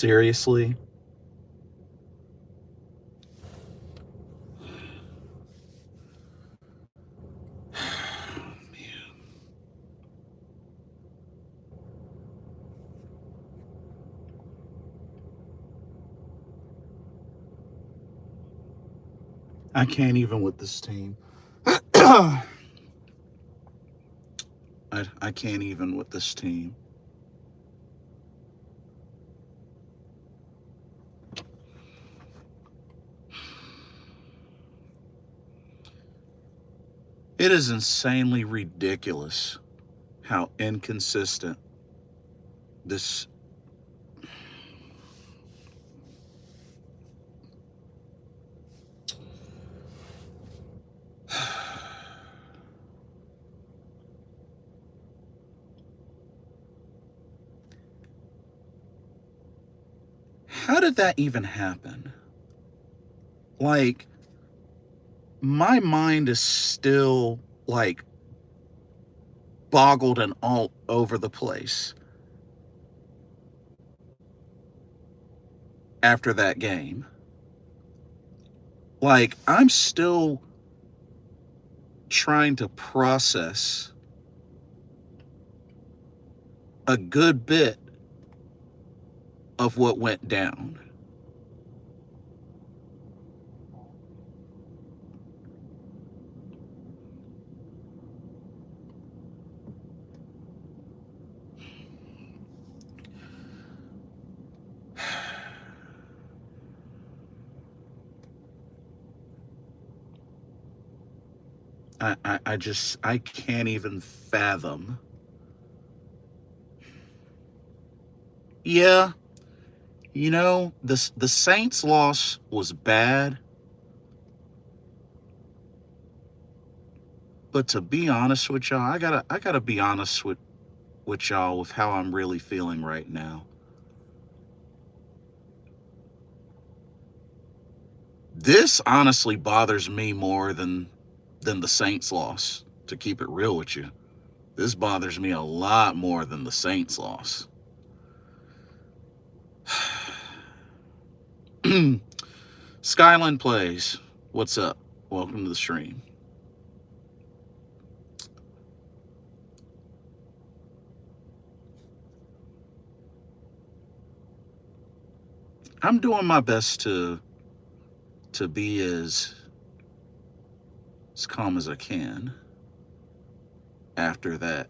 Seriously? I can't even with this team. I can't even with this team. It is insanely ridiculous how inconsistent this. How did that even happen? Like, my mind is still like boggled and all over the place after that game. Like, I'm still trying to process a good bit of what went down. I can't even fathom. Yeah, the Saints loss was bad, but to be honest with y'all, I gotta be honest with y'all with how I'm really feeling right now. This honestly bothers me more than the Saints loss, to keep it real with you. This bothers me a lot more than the Saints loss. Skyline Plays, what's up? Welcome to the stream. I'm doing my best to be as calm as I can after that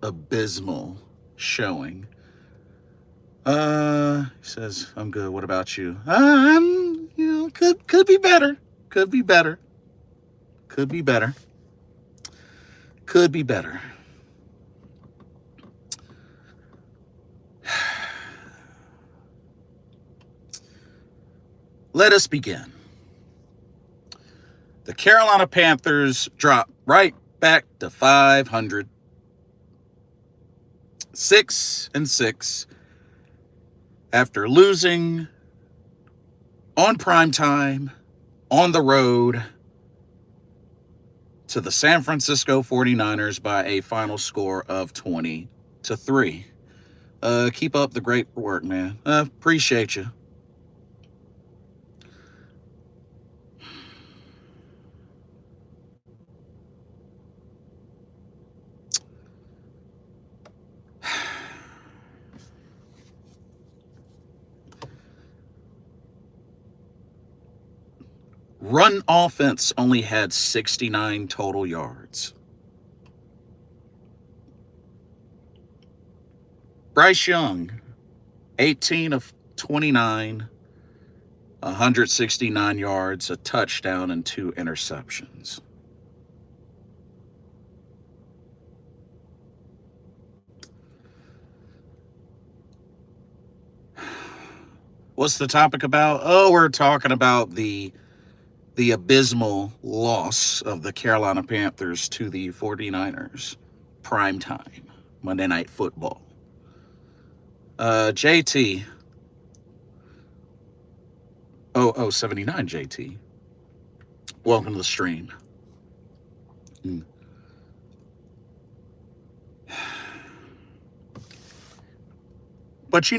abysmal showing. He says, I'm good. What about you? I'm, could be better. Could be better. Could be better. Could be better. Let us begin. The Carolina Panthers drop right back to 500. 6-6 after losing on primetime on the road to the San Francisco 49ers by a final score of 20-3. Keep up the great work, man. Appreciate you. Run offense only had 69 total yards. Bryce Young, 18 of 29, 169 yards, a touchdown, and 2 interceptions. What's the topic about? Oh, we're talking about the abysmal loss of the Carolina Panthers to the 49ers. Primetime, Monday Night Football. JT. 0079 JT. Welcome to the stream. But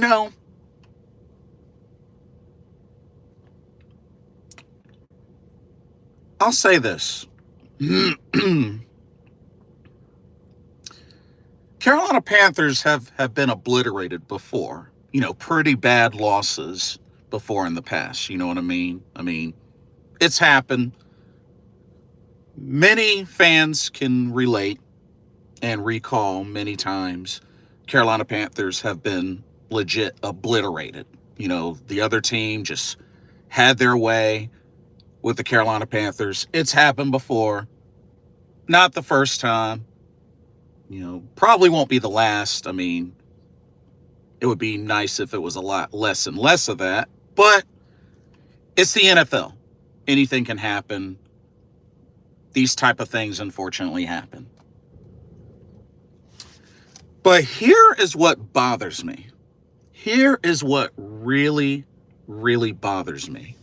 I'll say this. Carolina Panthers have been obliterated before. Pretty bad losses before in the past. You know what I mean? It's happened. Many fans can relate and recall many times Carolina Panthers have been legit obliterated. The other team just had their way with the Carolina Panthers. It's happened before. Not the first time. Probably won't be the last. It would be nice if it was a lot less and less of that. But it's the NFL. Anything can happen. These type of things, unfortunately, happen. But here is what bothers me. Here is what really, really bothers me.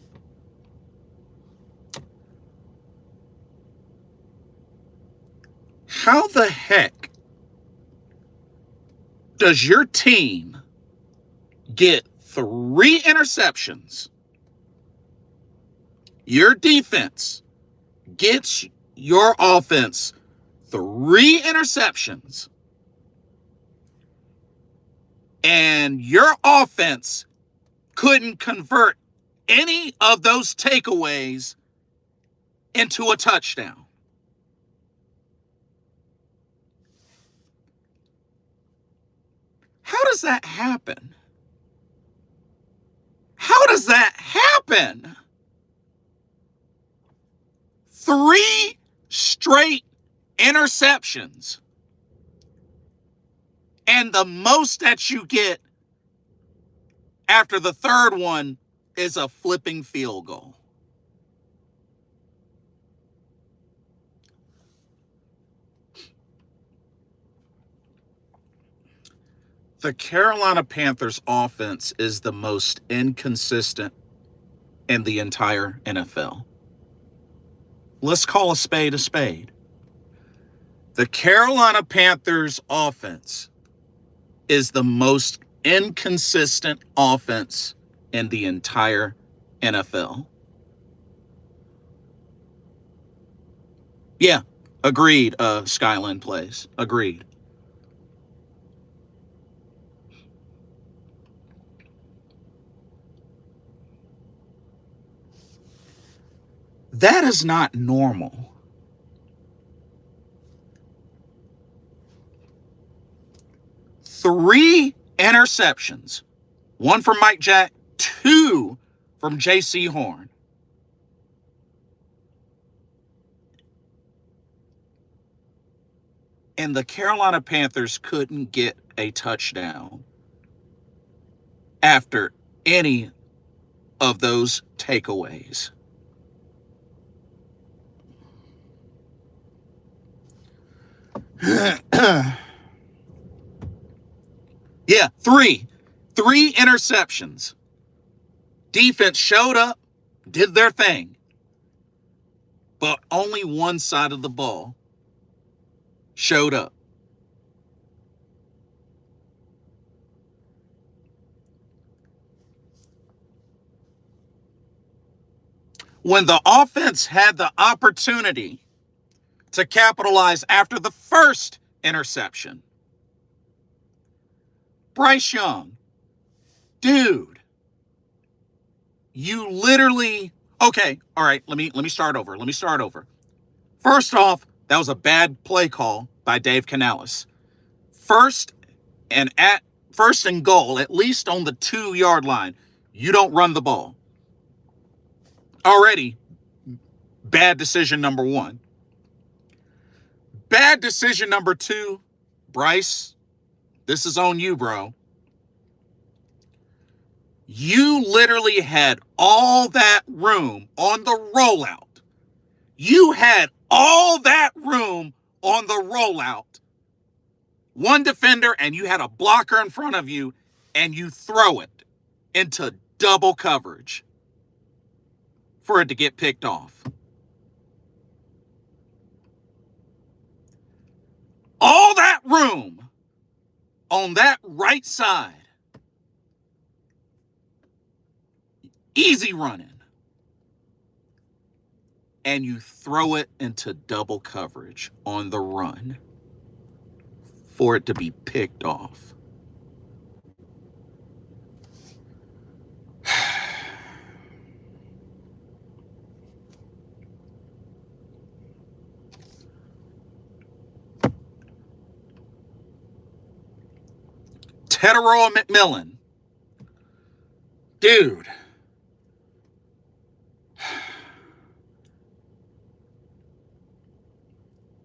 How the heck does your team get 3 interceptions? Your defense gets your offense 3 interceptions. And your offense couldn't convert any of those takeaways into a touchdown. How does that happen? How does that happen? 3 straight interceptions. And the most that you get after the third one is a flipping field goal. The Carolina Panthers offense is the most inconsistent in the entire NFL. Let's call a spade a spade. The Carolina Panthers offense is the most inconsistent offense in the entire NFL. Yeah, agreed, Skyline Plays. Agreed. That is not normal. Three interceptions. 1 from Mike Jack, 2 from J.C. Horn. And the Carolina Panthers couldn't get a touchdown after any of those takeaways. Yeah, 3 interceptions. Defense showed up, did their thing, but only one side of the ball showed up. When the offense had the opportunity to capitalize after the first interception, Bryce Young, dude, you literally, okay, all right, let me start over. First off, that was a bad play call by Dave Canales. First and goal, at least on the 2-yard line, you don't run the ball. Already, bad decision number 1. Bad decision number 2, Bryce, this is on you, bro. You literally had all that room on the rollout. You had all that room on the rollout. 1 defender, and you had a blocker in front of you, and you throw it into double coverage for it to get picked off. All that room on that right side. Easy running. and you throw it into double coverage on the run for it to be picked off. Tetairoa McMillan, dude.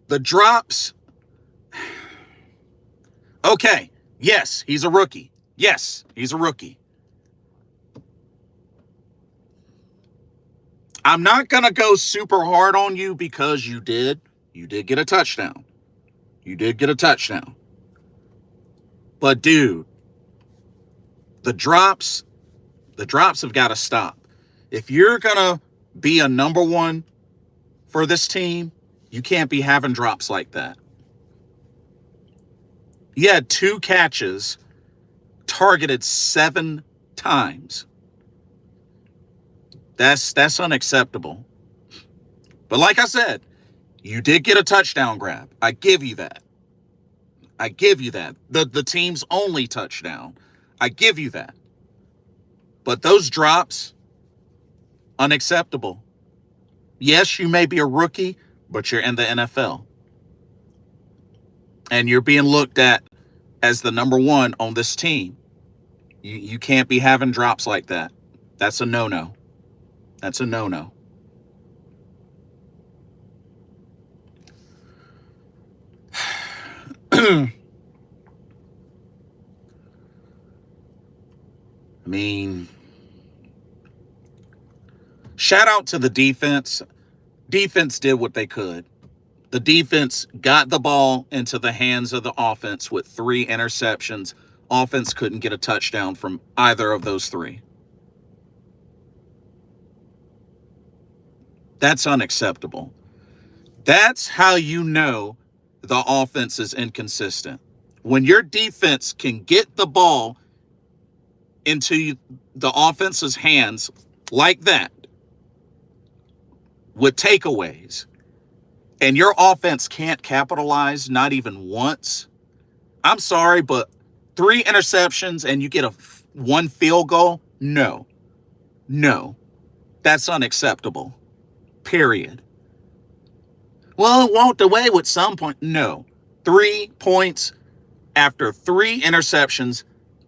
The drops. Okay, yes, he's a rookie. Yes, he's a rookie. I'm not going to go super hard on you because you did get a touchdown. You did get a touchdown. But dude, the drops have got to stop. If you're going to be a number one for this team, you can't be having drops like that. You had 2 catches, targeted 7 times. That's unacceptable. But like I said, you did get a touchdown grab. I give you that. I give you that. The team's only touchdown. I give you that. But those drops, unacceptable. Yes, you may be a rookie, but you're in the NFL. And you're being looked at as the number one on this team. You can't be having drops like that. That's a no-no. That's a no-no. I mean, shout out to the defense. Defense did what they could. The defense got the ball into the hands of the offense with 3 interceptions. Offense couldn't get a touchdown from either of those 3. That's unacceptable. That's how you know the offense is inconsistent. When your defense can get the ball into the offense's hands like that with takeaways, and your offense can't capitalize not even once, I'm sorry, but 3 interceptions and you get 1 field goal? No. That's unacceptable. Period. Well, it walked away with some point. No. 3 points after 3 interceptions,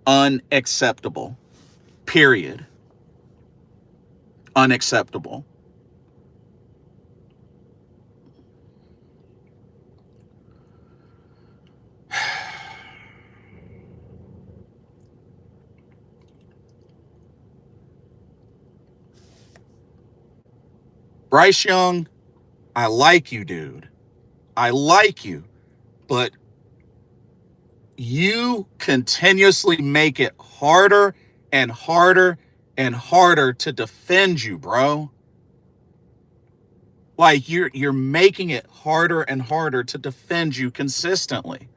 unacceptable. Period. Unacceptable. Bryce Young, I like you, dude. I like you. But you continuously make it harder and harder and harder to defend you, bro. Like you're making it harder and harder to defend you consistently.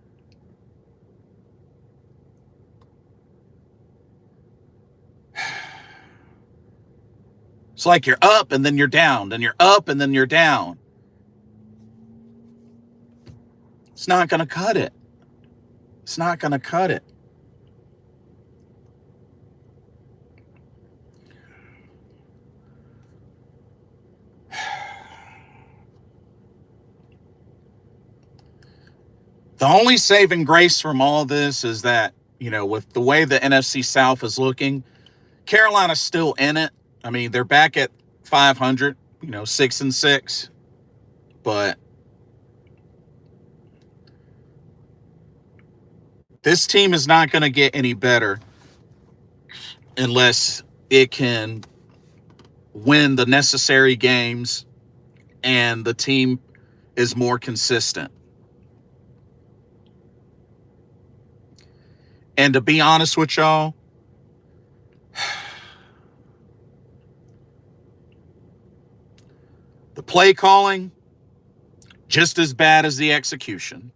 It's like you're up and then you're down, then you're up and then you're down. It's not going to cut it. It's not going to cut it. The only saving grace from all this is that, with the way the NFC South is looking, Carolina's still in it. I mean, they're back at 500, 6-6, but this team is not going to get any better unless it can win the necessary games and the team is more consistent. And to be honest with y'all, the play calling, just as bad as the execution.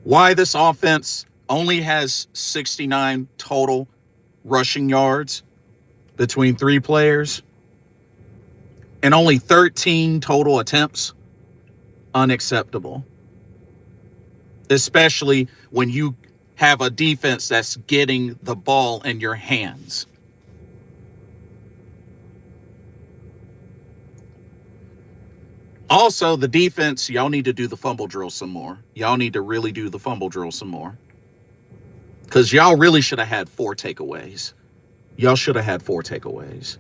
Why this offense only has 69 total rushing yards between three players and only 13 total attempts? Unacceptable. Especially when you have a defense that's getting the ball in your hands. Also, the defense, y'all need to do the fumble drill some more. Y'all need to really do the fumble drill some more. Because y'all really should have had 4 takeaways. Y'all should have had 4 takeaways.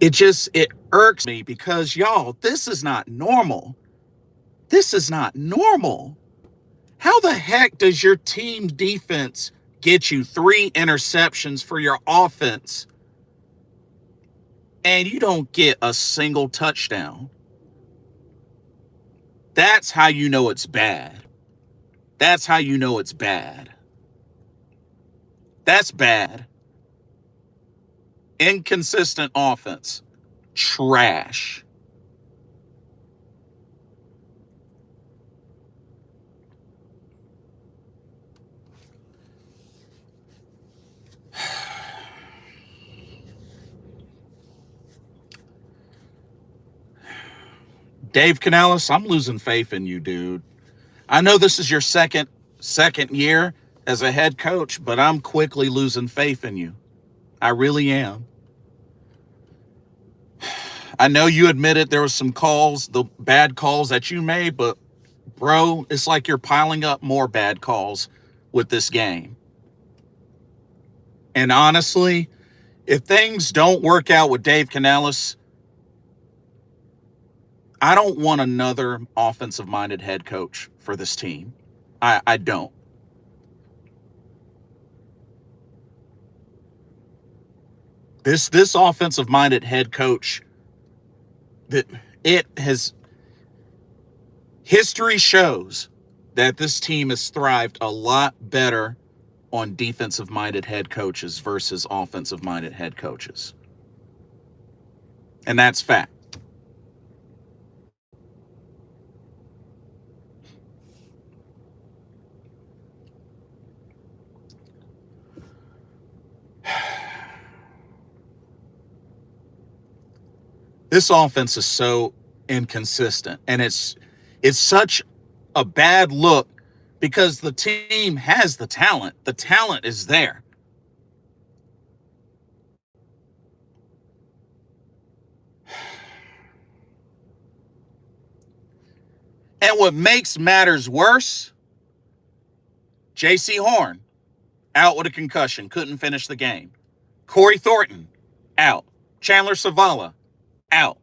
It irks me because, y'all, this is not normal. This is not normal. How the heck does your team defense get you 3 interceptions for your offense and you don't get a single touchdown? That's how you know it's bad. That's how you know it's bad. That's bad. Inconsistent offense. Trash. Dave Canales, I'm losing faith in you, dude. I know this is your second year as a head coach, but I'm quickly losing faith in you. I really am. I know you admitted there was some calls, the bad calls that you made, but bro, it's like you're piling up more bad calls with this game. And honestly, if things don't work out with Dave Canales, I don't want another offensive-minded head coach for this team. I don't. This offensive-minded head coach, that it has history shows that this team has thrived a lot better on defensive-minded head coaches versus offensive-minded head coaches. And that's fact. This offense is so inconsistent, and it's such a bad look because the team has the talent. The talent is there. And what makes matters worse, J.C. Horn, out with a concussion, couldn't finish the game. Corey Thornton, out. Chandler Savala, out.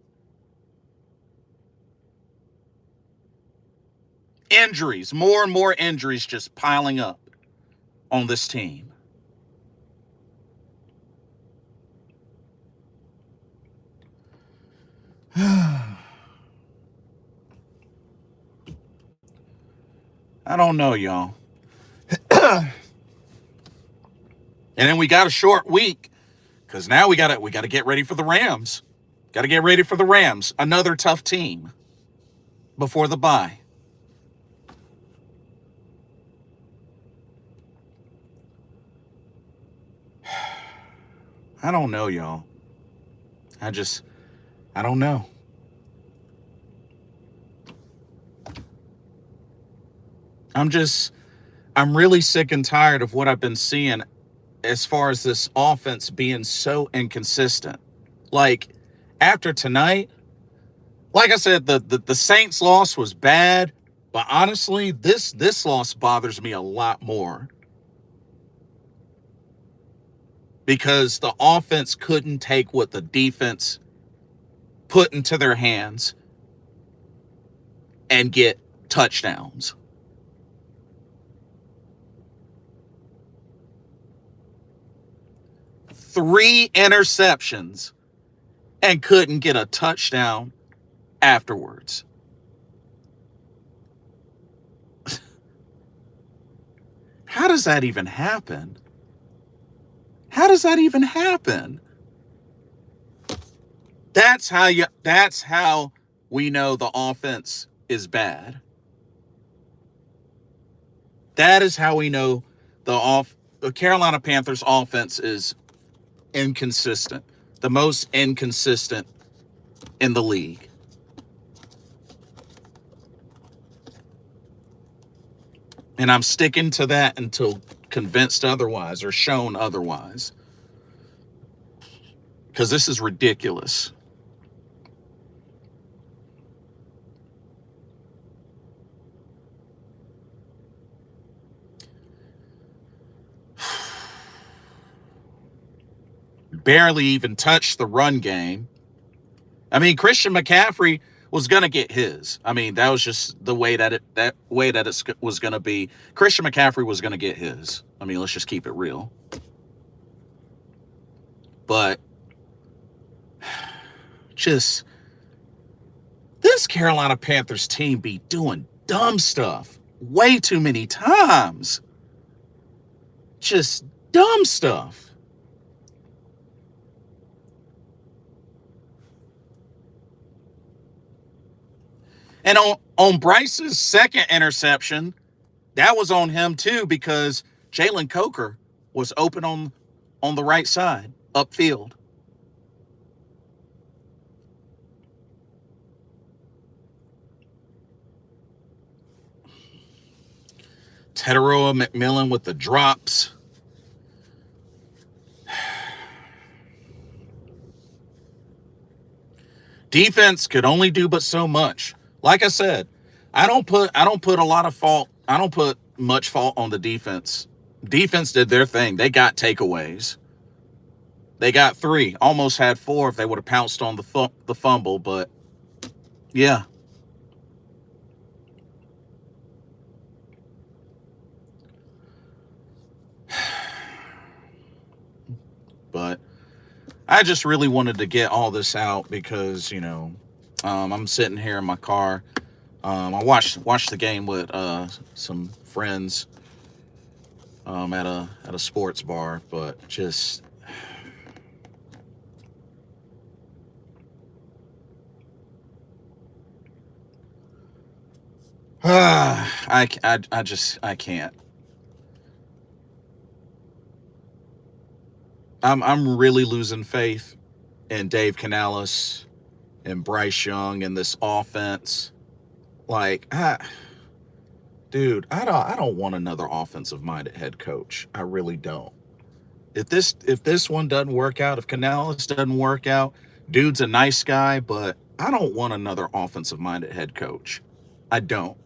Injuries, more and more injuries just piling up on this team. I don't know, y'all. And then we got a short week because now we got to get ready for the Rams. Got to get ready for the Rams, another tough team before the bye. I don't know, y'all. I don't know. I'm really sick and tired of what I've been seeing as far as this offense being so inconsistent. Like, after tonight, like I said, the Saints loss was bad, but honestly, this loss bothers me a lot more. Because the offense couldn't take what the defense put into their hands and get touchdowns. Three interceptions and couldn't get a touchdown afterwards. How does that even happen? How does that even happen? That's how we know the offense is bad. That is how we know the Carolina Panthers offense is inconsistent. The most inconsistent in the league. And I'm sticking to that until convinced otherwise or shown otherwise. Because this is ridiculous. Barely even touched the run game. I mean, Christian McCaffrey was going to get his. I mean, that was just the way that it was going to be. Christian McCaffrey was going to get his. I mean, let's just keep it real. But just this Carolina Panthers team be doing dumb stuff way too many times. Just dumb stuff. And on Bryce's second interception, that was on him too, because Jalen Coker was open on the right side, upfield. Teteroa McMillan with the drops. Defense could only do but so much. Like I said, I don't put a lot of fault. I don't put much fault on the defense. Defense did their thing. They got takeaways. They got 3. Almost had 4 if they would have pounced on the fumble, but yeah. But I just really wanted to get all this out because, you know, I'm sitting here in my car. I watched the game with some friends at a sports bar, but just I can't. I'm really losing faith in Dave Canales and Bryce Young and this offense. Like, dude, I don't want another offensive-minded head coach. I really don't. If this one doesn't work out, if Canales doesn't work out, dude's a nice guy, but I don't want another offensive-minded head coach. I don't.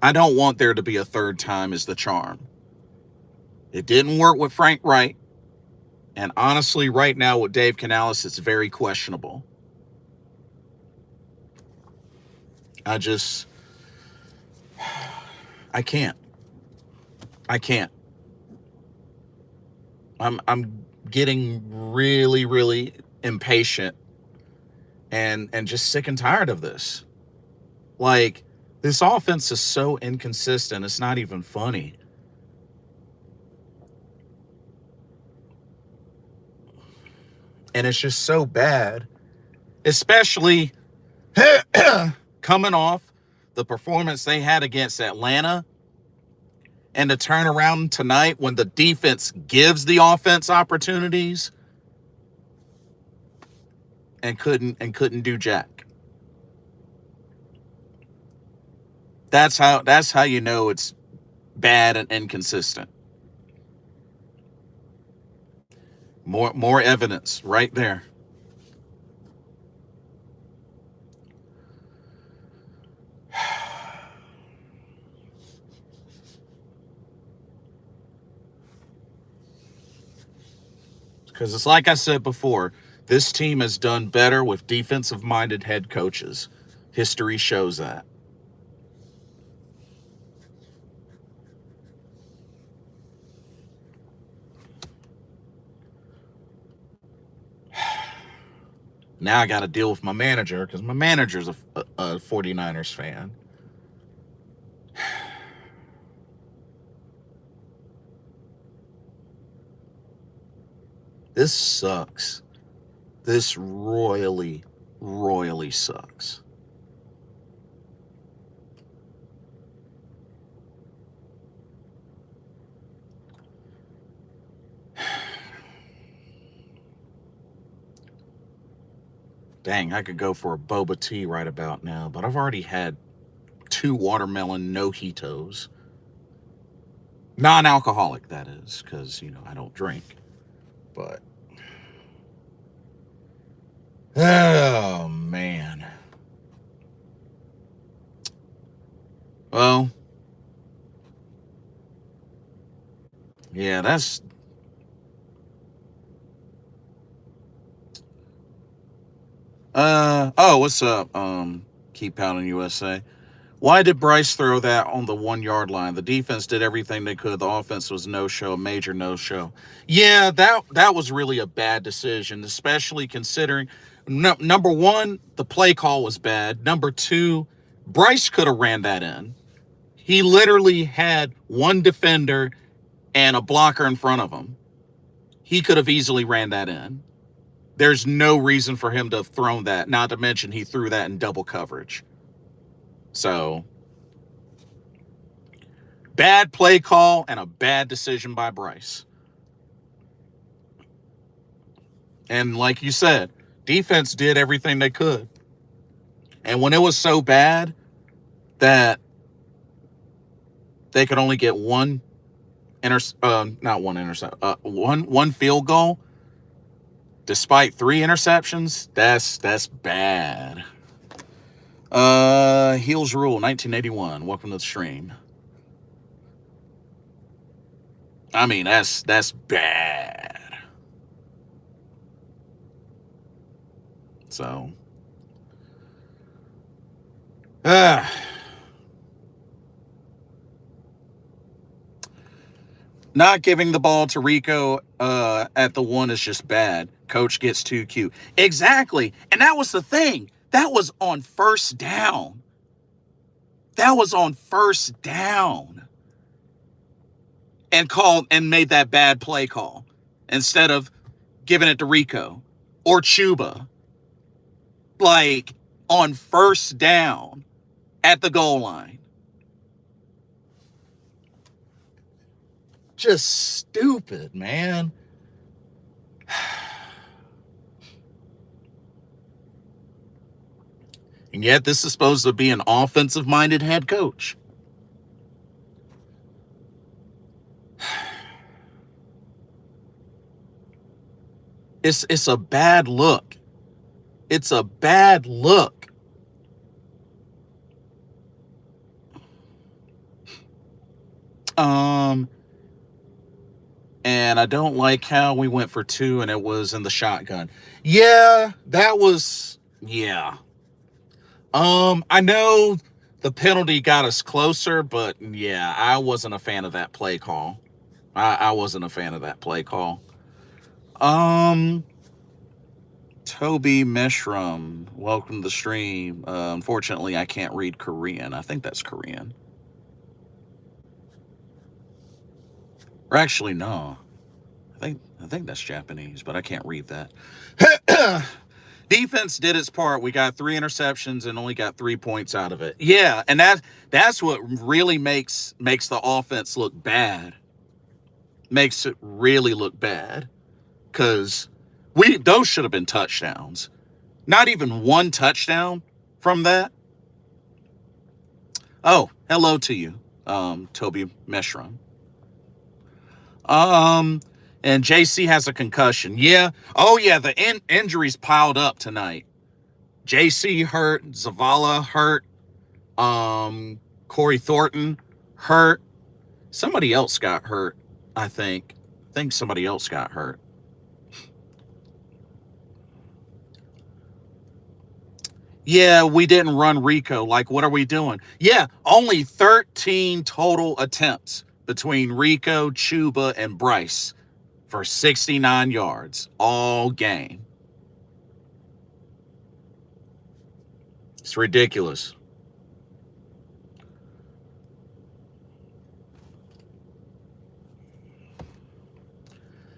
I don't want there to be a third time as the charm. It didn't work with Frank Wright. And honestly, right now with Dave Canales, it's very questionable. I can't. I'm getting really, really impatient and just sick and tired of this. Like, this offense is so inconsistent, it's not even funny. And it's just so bad, especially coming off the performance they had against Atlanta, and to turn around tonight when the defense gives the offense opportunities and couldn't do jack. That's how you know it's bad and inconsistent. More evidence right there. Because it's like I said before, this team has done better with defensive-minded head coaches. History shows that. Now I got to deal with my manager because my manager's a 49ers fan. This sucks. This royally, royally sucks. Dang, I could go for a boba tea right about now, but I've already had 2 watermelon mojitos. Non-alcoholic, that is, because, I don't drink. But, oh, man. Well, yeah, that's... what's up? Keep Pounding USA. Why did Bryce throw that on the 1 yard line? The defense did everything they could. The offense was no-show, a major no-show. Yeah, that was really a bad decision, especially considering, number one, the play call was bad. Number two, Bryce could have ran that in. He literally had one defender and a blocker in front of him. He could have easily ran that in. There's no reason for him to have thrown that, not to mention he threw that in double coverage. So, bad play call and a bad decision by Bryce. And like you said, defense did everything they could. And when it was so bad that they could only get one field goal, despite 3 interceptions, that's bad. Heels Rule, 1981. Welcome to the stream. I mean, that's bad. So, not giving the ball to Rico at the 1 is just bad. Coach gets too cute. Exactly. And that was the thing. That was on first down. And made that bad play call instead of giving it to Rico or Chuba. Like, on first down at the goal line. Just stupid, man. And yet this is supposed to be an offensive-minded head coach. It's a bad look. It's a bad look. And I don't like how we went for 2 and it was in the shotgun. Yeah, that was, yeah. I know the penalty got us closer, but yeah, I wasn't a fan of that play call. I wasn't a fan of that play call. Toby Meshram, welcome to the stream. Unfortunately, I can't read Korean. I think that's Korean. Or actually, no. I think that's Japanese, but I can't read that. Defense did its part. We got 3 interceptions and only got 3 points out of it. Yeah, and that's what really makes the offense look bad. Makes it really look bad. Because those should have been touchdowns. Not even 1 touchdown from that. Oh, hello to you, Toby Meshram. And JC has a concussion. Yeah. Oh, yeah, the injuries piled up tonight. JC hurt, Zavala hurt, Corey Thornton hurt. Somebody else got hurt, I think. Somebody else got hurt. Yeah, we didn't run Rico. Like, what are we doing? Yeah, only 13 total attempts between Rico, Chuba, and Bryce for 69 yards all game. It's ridiculous.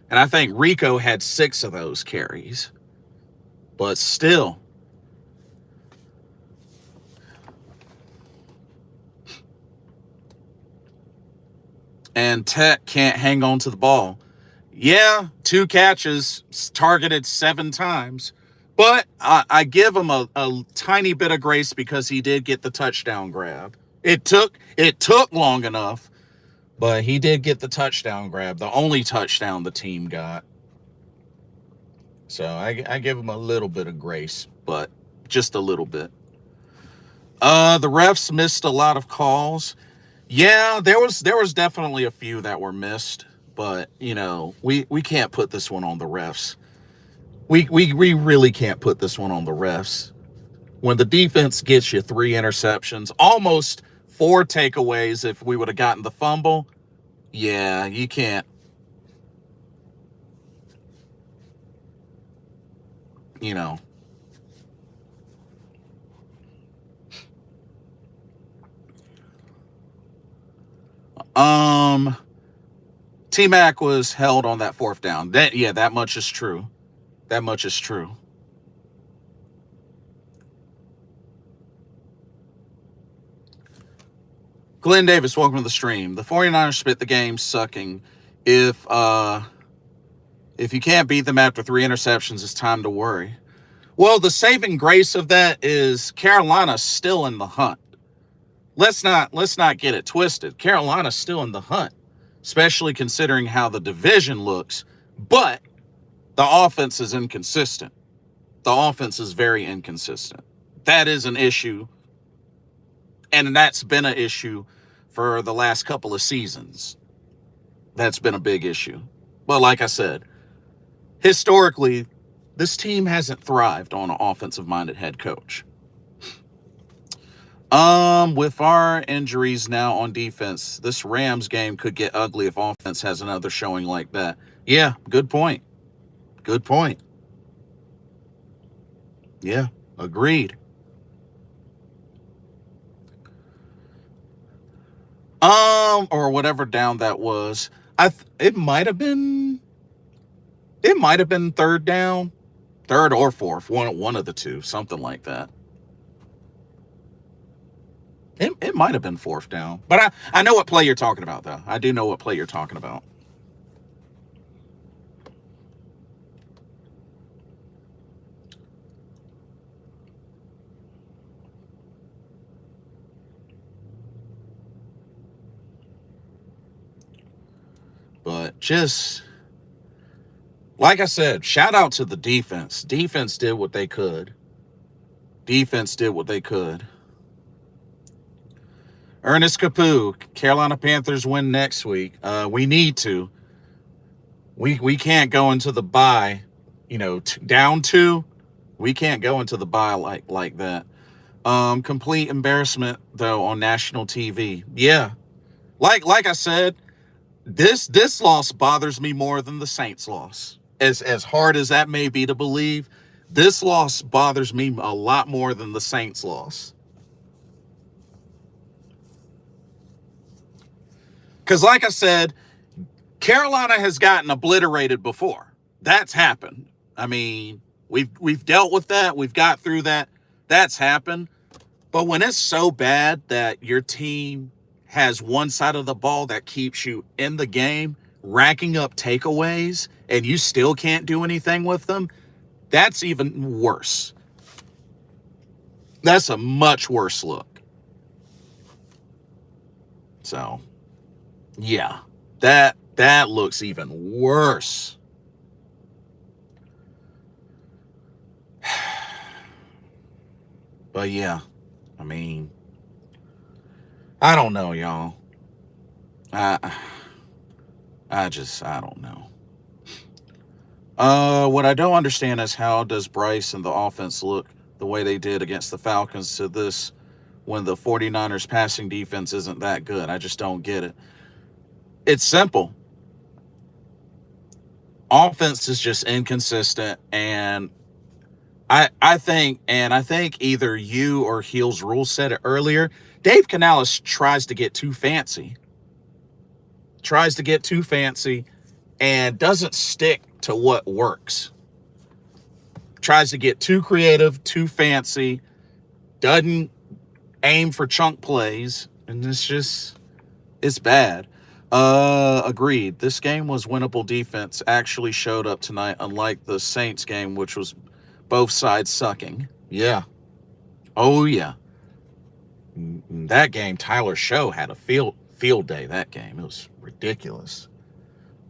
And I think Rico had 6 of those carries. But still. And Tech can't hang on to the ball. Yeah, 2 catches, targeted 7 times. But I give him a tiny bit of grace because he did get the touchdown grab. It took long enough, but he did get the touchdown grab, the only touchdown the team got. So I give him a little bit of grace, but just a little bit. The refs missed a lot of calls. Yeah, there was definitely a few that were missed, but we can't put this one on the refs. We really can't put this one on the refs. When the defense gets you 3 interceptions, almost 4 takeaways if we would have gotten the fumble, yeah, you can't. T-Mac was held on that 4th down. That much is true. That much is true. Glenn Davis, welcome to the stream. The 49ers spit the game sucking. If you can't beat them after 3 interceptions, it's time to worry. Well, the saving grace of that is Carolina's still in the hunt. Let's not get it twisted. Carolina's still in the hunt, especially considering how the division looks. But the offense is inconsistent. The offense is very inconsistent. That is an issue, and that's been an issue for the last couple of seasons. That's been a big issue. But like I said, historically, this team hasn't thrived on an offensive-minded head coach. With our injuries now on defense, this Rams game could get ugly if offense has another showing like that. Yeah, good point. Good point. Yeah, agreed. Or whatever down that was. It might have been 3rd down, 3rd or 4th, one of the two, something like that. It might have been 4th down. But I know what play you're talking about, though. I do know what play you're talking about. But just, like I said, shout out to the defense. Defense did what they could. Ernest Capu, Carolina Panthers win next week. We need to. We can't go into the bye, down 2. We can't go into the bye like that. Complete embarrassment though on national TV. Yeah, like I said, this loss bothers me more than the Saints loss. As hard as that may be to believe, this loss bothers me a lot more than the Saints loss. Because like I said, Carolina has gotten obliterated before. That's happened. I mean, we've dealt with that. We've got through that. That's happened. But when it's so bad that your team has one side of the ball that keeps you in the game, racking up takeaways, and you still can't do anything with them, that's even worse. That's a much worse look. So, yeah, that looks even worse. But yeah, I mean, I don't know, y'all. I don't know. What I don't understand is how does Bryce and the offense look the way they did against the Falcons to this when the 49ers passing defense isn't that good? I just don't get it. It's simple. Offense is just inconsistent, and I think either you or Heels Rule said it earlier. Dave Canales tries to get too fancy. and doesn't stick to what works. Tries to get too creative, too fancy, doesn't aim for chunk plays, and it's bad. Agreed. This game was winnable. Defense actually showed up tonight, unlike the Saints game, which was both sides sucking. Yeah. Oh, yeah. That game, Tyler Show had a field day that game. It was ridiculous.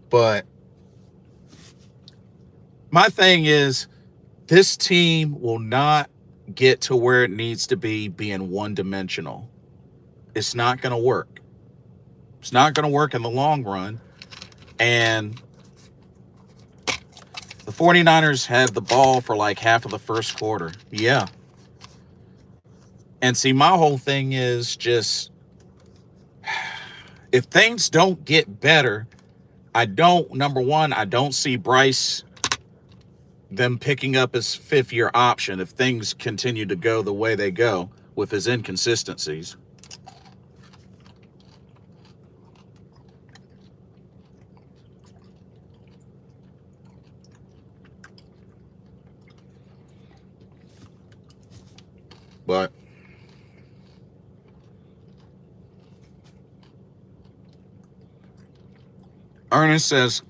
But my thing is, this team will not get to where it needs to be being one-dimensional. It's not going to work. It's not going to work in the long run. And the 49ers had the ball for like half of the first quarter. Yeah. And see, my whole thing is just, if things don't get better, number one, I don't see Bryce, them picking up his fifth-year option if things continue to go the way they go with his inconsistencies. But Ernest says,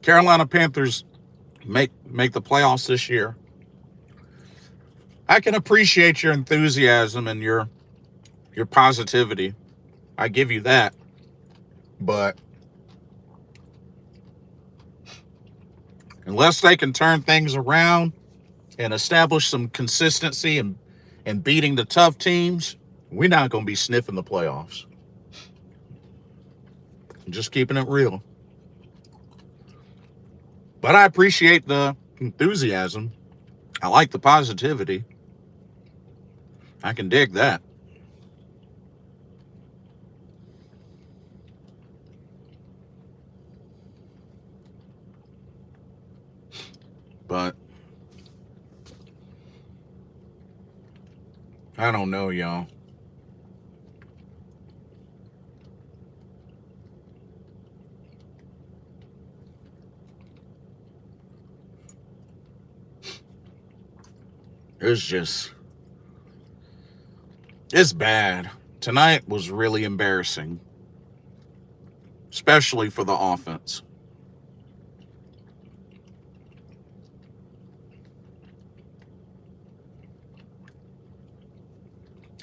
Carolina Panthers make the playoffs this year. I can appreciate your enthusiasm and your positivity. I give you that. But unless they can turn things around and establish some consistency and beating the tough teams, we're not going to be sniffing the playoffs. Just keeping it real. But I appreciate the enthusiasm. I like the positivity. I can dig that. But I don't know, y'all. It's bad. Tonight was really embarrassing, especially for the offense.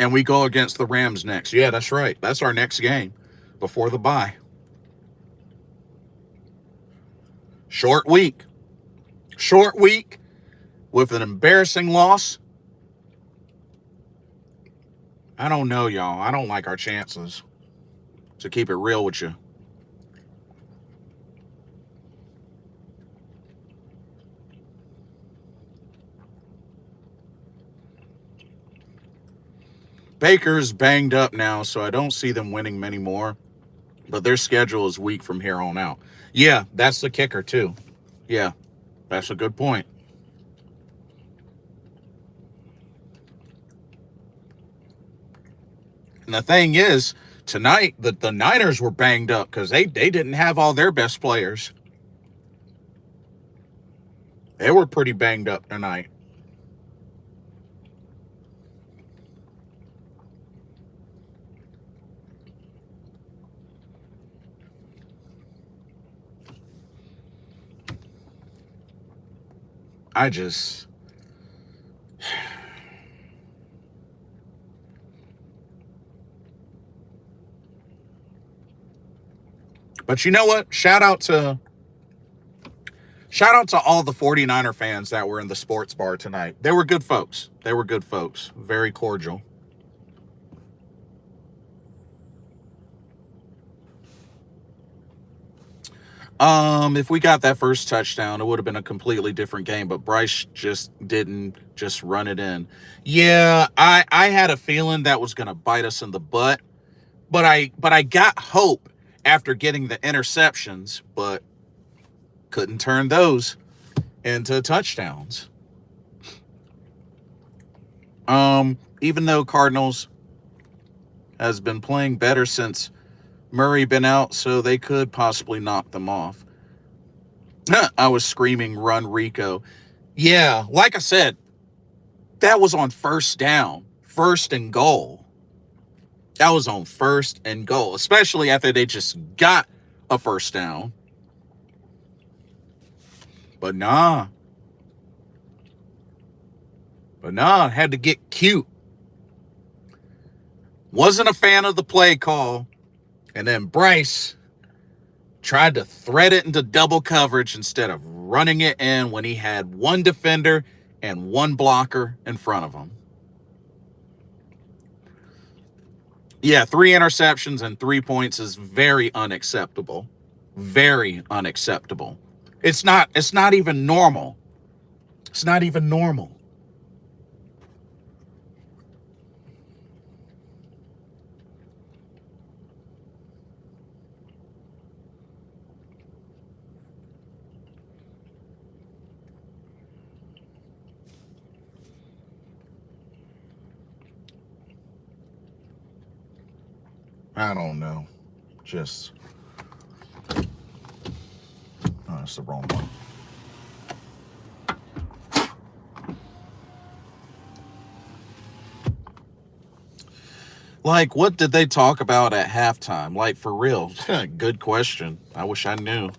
And we go against the Rams next. Yeah, that's right. That's our next game before the bye. Short week with an embarrassing loss. I don't know, y'all. I don't like our chances, to keep it real with you. Baker's banged up now, so I don't see them winning many more. But their schedule is weak from here on out. Yeah, that's the kicker, too. Yeah, that's a good point. And the thing is, tonight, the Niners were banged up because they didn't have all their best players. They were pretty banged up tonight. But you know what? Shout out to all the 49er fans that were in the sports bar tonight. They were good folks. Very cordial. If we got that first touchdown, it would have been a completely different game, but Bryce just didn't just run it in. Yeah, I had a feeling that was going to bite us in the butt, but I got hope after getting the interceptions, but couldn't turn those into touchdowns. Even though Cardinals has been playing better since Murray been out, so they could possibly knock them off. I was screaming, run Rico. Yeah, like I said, that was on first down, first and goal. That was on first and goal, especially after they just got a first down. But nah, had to get cute. Wasn't a fan of the play call. And then Bryce tried to thread it into double coverage instead of running it in when he had one defender and one blocker in front of him. Yeah, 3 interceptions and 3 points is very unacceptable. Very unacceptable. It's not even normal. It's not even normal. I don't know. Just oh, that's the wrong one. Like, what did they talk about at halftime? Like, for real? Good question. I wish I knew.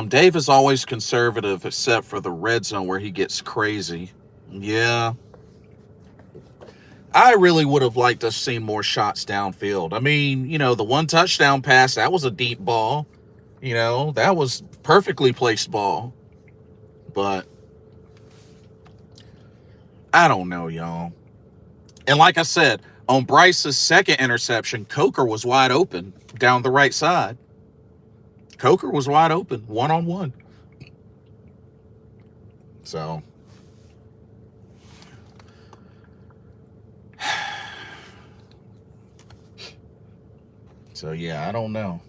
Dave is always conservative, except for the red zone where he gets crazy. Yeah. I really would have liked to have seen more shots downfield. I mean, the one touchdown pass, that was a deep ball. That was perfectly placed ball. But I don't know, y'all. And like I said, on Bryce's second interception, Coker was wide open down the right side. Coker was wide open, one-on-one. So yeah, I don't know.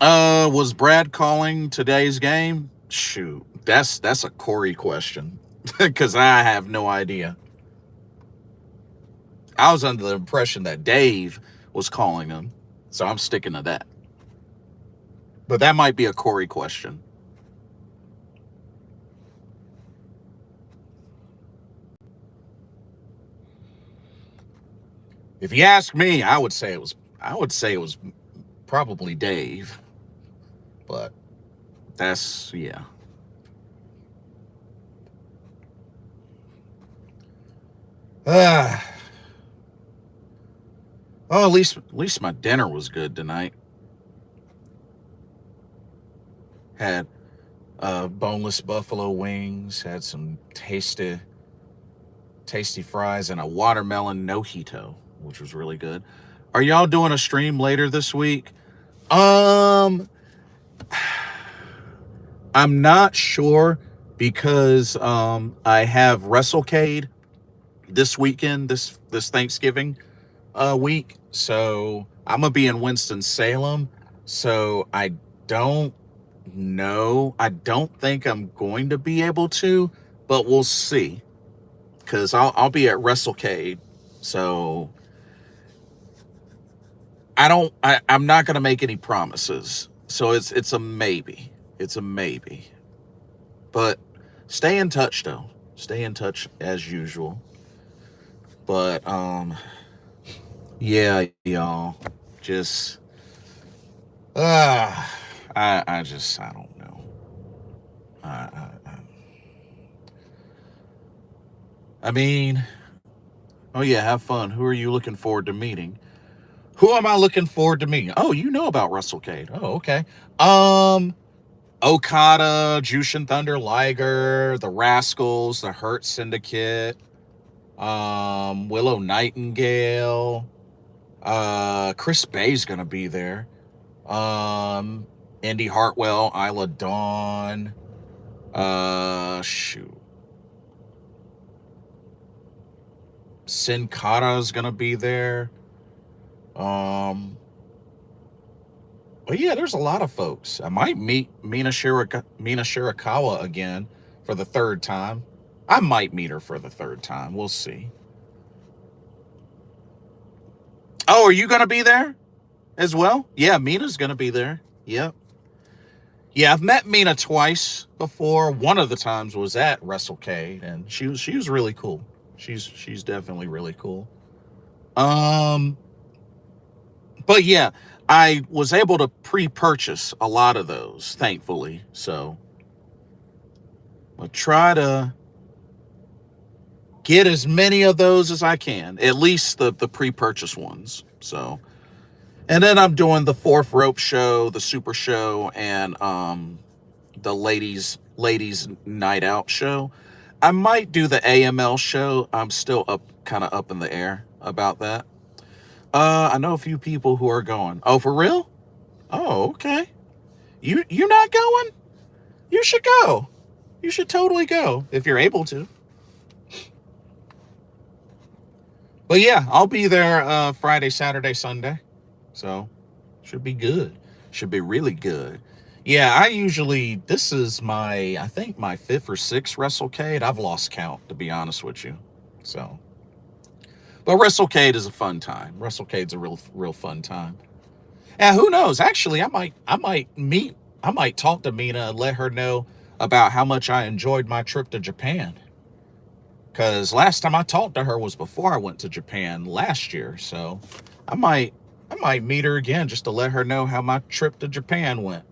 Was Brad calling today's game? Shoot, that's a Corey question because I have no idea. I was under the impression that Dave was calling him, so I'm sticking to that. But that might be a Corey question. If you ask me, I would say it was probably Dave. But that's yeah. Oh, at least my dinner was good tonight. Had boneless buffalo wings, had some tasty fries, and a watermelon nojito, which was really good. Are y'all doing a stream later this week? I'm not sure because I have WrestleCade this weekend, this Thanksgiving week. So I'm gonna be in Winston-Salem. So I don't know. I don't think I'm going to be able to, but we'll see. Because I'll be at WrestleCade. So I'm not gonna make any promises. So it's a maybe. It's a maybe. But stay in touch though. Stay in touch as usual. But yeah, y'all. Just I don't know. I mean, oh yeah, have fun. Who are you looking forward to meeting? Who am I looking forward to meeting? Oh, you know about WrestleCade. Oh, okay. Okada, Jushin Thunder Liger, the Rascals, the Hurt Syndicate, Willow Nightingale, Chris Bay's gonna be there. Indy Hartwell, Isla Dawn, shoot. Sin Cara's gonna be there. But yeah, there's a lot of folks. I might meet Mina Shirakawa again for the third time. I might meet her for the third time. We'll see. Oh, are you going to be there as well? Yeah, Mina's going to be there. Yep. Yeah, I've met Mina twice before. One of the times was at WrestleCade, and she was really cool. She's definitely really cool. Um, but yeah, I was able to pre-purchase a lot of those, thankfully. So I'll try to get as many of those as I can, at least the pre-purchase ones. So, and then I'm doing the Fourth Rope show, the Super Show, and the ladies night out show. I might do the AML show. I'm still kind of up in the air about that. I know a few people who are going. Oh, for real? Oh, okay. You not going? You should go. You should totally go if you're able to. But yeah, I'll be there Friday, Saturday, Sunday. So should be good. Should be really good. Yeah, this is I think my 5th or 6th WrestleCade. I've lost count, to be honest with you. So, but WrestleCade is a fun time. WrestleCade's a real fun time. And who knows? Actually, I might talk to Mina and let her know about how much I enjoyed my trip to Japan. Because last time I talked to her was before I went to Japan last year. So I might meet her again just to let her know how my trip to Japan went.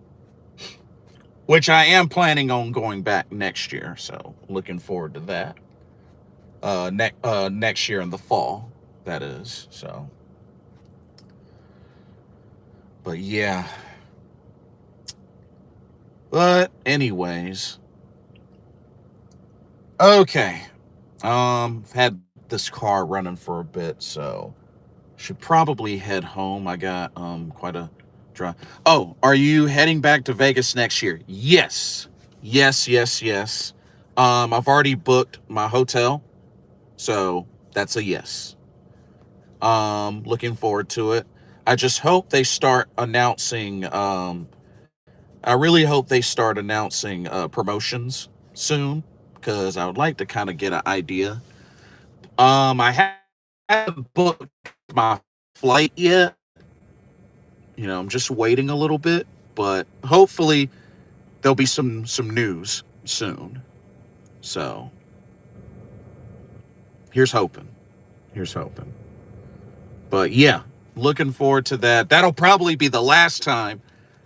Which I am planning on going back next year. So looking forward to that. Next year in the fall, that is. So, but yeah. But anyways. Okay. Had this car running for a bit, so should probably head home. I got quite a drive. Oh, are you heading back to Vegas next year? Yes. Yes. I've already booked my hotel, so that's a yes. Looking forward to it. I just hope they start announcing I really hope they start announcing promotions soon, because I would like to kind of get an idea. I haven't booked my flight yet. I'm just waiting a little bit, but hopefully there'll be some news soon. So here's hoping. Here's hoping. But yeah, looking forward to that. That'll probably be the last time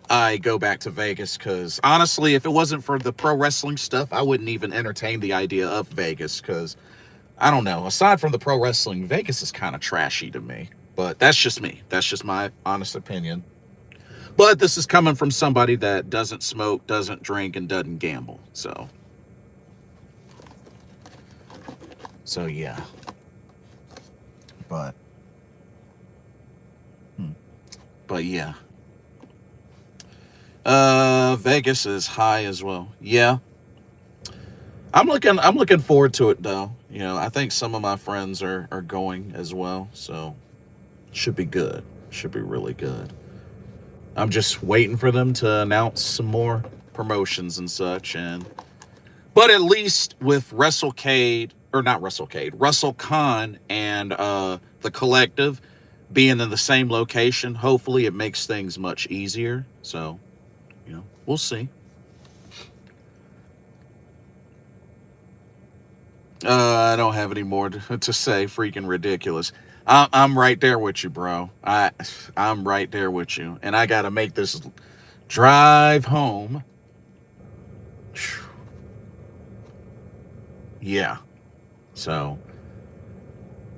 I go back to Vegas, because honestly, if it wasn't for the pro wrestling stuff, I wouldn't even entertain the idea of Vegas, because I don't know. Aside from the pro wrestling, Vegas is kind of trashy to me. But that's just me. That's just my honest opinion. But this is coming from somebody that doesn't smoke, doesn't drink, and doesn't gamble. So yeah. But yeah. Vegas is high as well. Yeah. I'm looking forward to it though. I think some of my friends are going as well, so should be good. Should be really good. I'm just waiting for them to announce some more promotions and such, but at least with WrestleCade, or not WrestleCade, WrestleCon and the Collective being in the same location, hopefully it makes things much easier. So, we'll see. I don't have any more to say. Freaking ridiculous. I'm right there with you, bro. I'm right there with you, and I got to make this drive home. Yeah. So,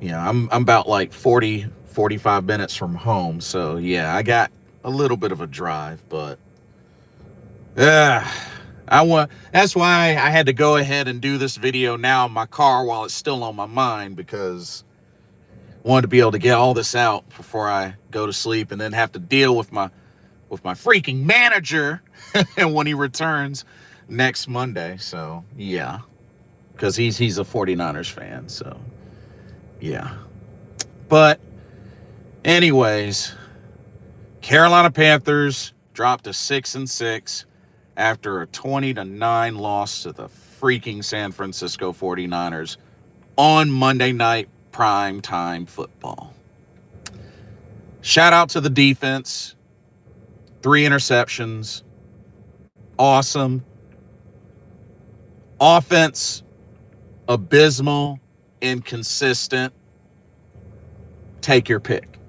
yeah, I'm about like 45 minutes from home. So yeah, I got a little bit of a drive, but that's why I had to go ahead and do this video now in my car while it's still on my mind, because I wanted to be able to get all this out before I go to sleep and then have to deal with my freaking manager and when he returns next Monday. So yeah, because he's a 49ers fan. So yeah, but anyways, Carolina Panthers dropped to 6-6 after a 20-9 loss to the freaking San Francisco 49ers on Monday night prime time football. Shout out to the defense. 3 interceptions. Awesome. Offense, abysmal, inconsistent. Take your pick.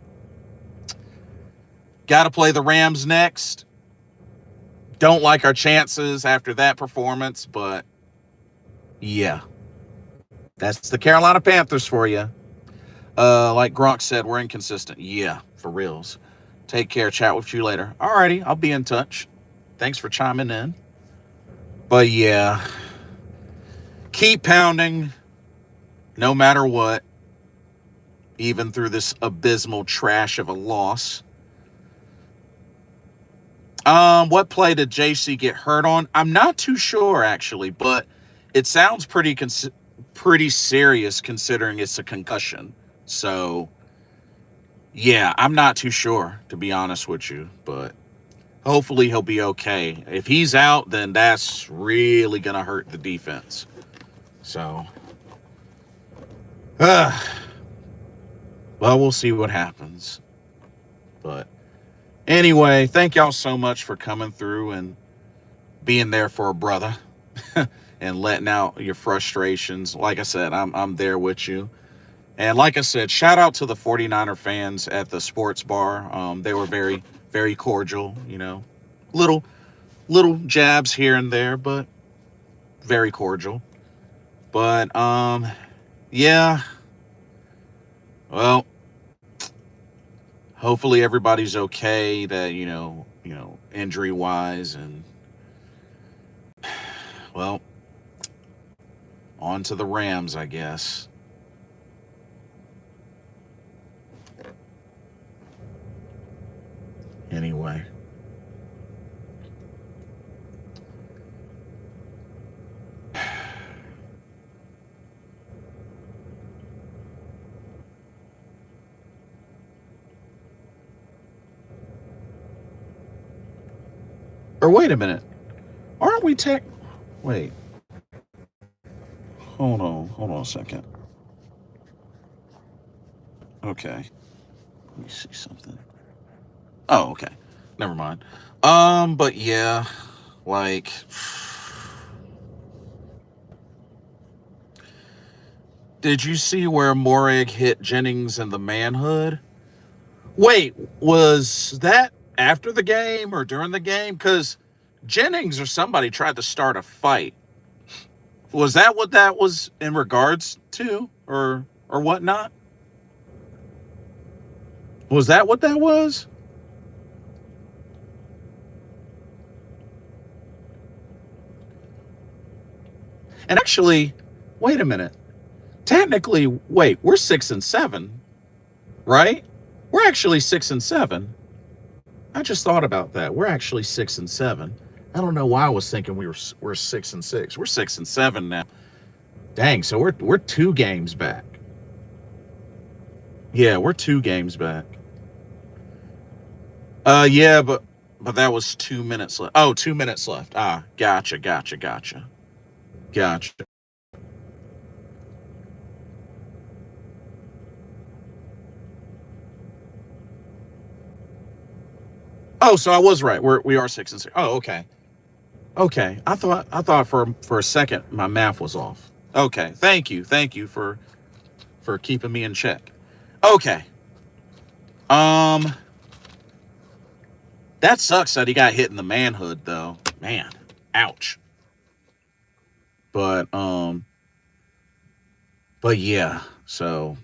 Got to play the Rams next. Don't like our chances after that performance, but yeah. That's the Carolina Panthers for you. Like Gronk said, we're inconsistent. Yeah, for reals. Take care. Chat with you later. Alrighty, I'll be in touch. Thanks for chiming in. But yeah, keep pounding no matter what, even through this abysmal trash of a loss. What play did JC get hurt on? I'm not too sure, actually, but it sounds pretty serious considering it's a concussion. So, yeah, I'm not too sure, to be honest with you, but hopefully he'll be okay. If he's out, then that's really going to hurt the defense. So, well, we'll see what happens. But anyway, thank y'all so much for coming through and being there for a brother and letting out your frustrations. Like I said, I'm there with you. And like I said, shout out to the 49er fans at the sports bar. They were very, very cordial, you know. Little jabs here and there, but very cordial. But yeah. Well, hopefully everybody's okay that, you know, injury wise, and well, on to the Rams, I guess. Anyway. Or wait a minute. Aren't we wait. Hold on a second. Okay. Let me see something. Oh, okay. Never mind. But yeah, like did you see where Morag hit Jennings in the manhood? Wait, was that after the game or during the game? Because Jennings or somebody tried to start a fight. Was that what that was in regards to, or whatnot? Was that what that was? And actually, wait a minute. Technically, wait, we're 6-7, right? We're actually 6-7. I just thought about that. We're actually 6-7. I don't know why I was thinking we're 6-6. We're 6-7 now. Dang, so we're 2 games back. Yeah, we're 2 games back. Yeah, but that was 2 minutes left. Oh, 2 minutes left. Ah, gotcha. Oh, so I was right. We are 6-6. Oh, okay. Okay. I thought for a second my math was off. Okay. Thank you for keeping me in check. Okay. That sucks that he got hit in the manhood though. Man, ouch. But yeah, so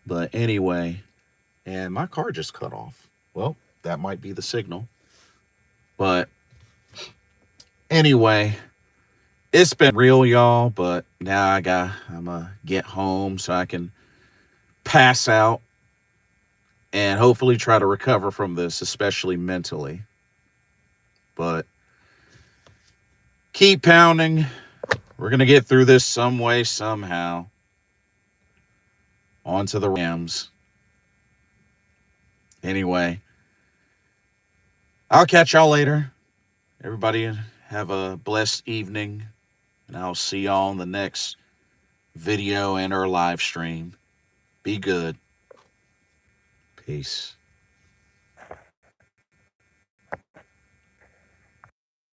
but anyway, and my car just cut off. Well, that might be the signal. But anyway, it's been real, y'all, but now I'm gonna get home so I can pass out and hopefully try to recover from this, especially mentally. But keep pounding. We're going to get through this some way, somehow. On to the Rams. Anyway, I'll catch y'all later. Everybody Have a blessed evening, and I'll see y'all on the next video and or live stream. Be good. Peace.